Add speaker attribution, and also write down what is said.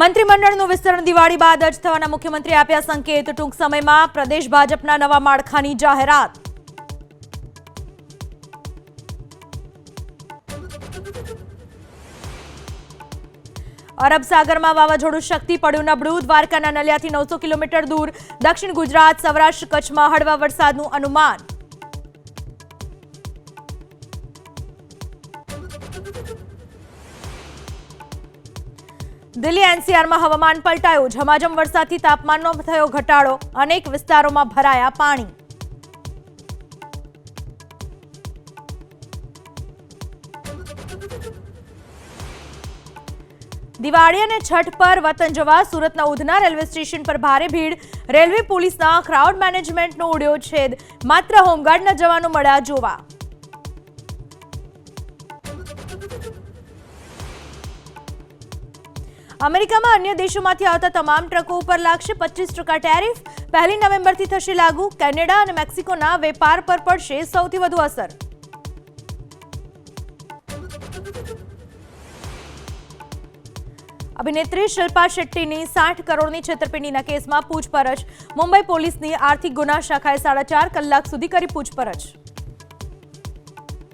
Speaker 1: મંત્રીમંડળનું વિસ્તરણ દિવાળી બાદ જ થવાના મુખ્યમંત્રી આપ્યા સંકેત। ટૂંક સમયમાં પ્રદેશ ભાજપના નવા માળખાની જાહેરાત। અરબ સાગરમાં વાવાઝોડું શક્તિ પડ્યું નબળું। દ્વારકાના નલિયાથી 900 કિલોમીટર દૂર દક્ષિણ ગુજરાત, સૌરાષ્ટ્ર, કચ્છમાં હળવા વરસાદનું અનુમાન। દિલ્હી એનસીઆરમાં હવામાન પલટાયું। ઝમાઝમ વરસાદથી તાપમાનમાં થયો ઘટાડો। અનેક વિસ્તારોમાં ભરાયા પાણી। દિવાળી અને છઠ પર વતન જવા સુરતના ઉધના રેલવે સ્ટેશન પર ભારે ભીડ। રેલવે પોલીસના ક્રાઉડ મેનેજમેન્ટનો ઉડ્યો છેદ। માત્ર હોમગાર્ડના જવાનો મળ્યા જોવા। અમેરિકામાં અન્ય દેશોમાંથી આવતા તમામ ટ્રકો ઉપર લાગશે 25% ટેરિફ। 1 નવેમ્બરથી થશે લાગુ। કેનેડા અને મેક્સિકોના વેપાર પર પડશે સૌથી વધુ અસર। અભિનેત્રી શિલ્પા શેટ્ટીની 60 કરોડની છેતરપિંડીના કેસમાં પૂછપરછ। મુંબઈ પોલીસની આર્થિક ગુના શાખાએ 4.5 કલાક સુધી કરી પૂછપરછ।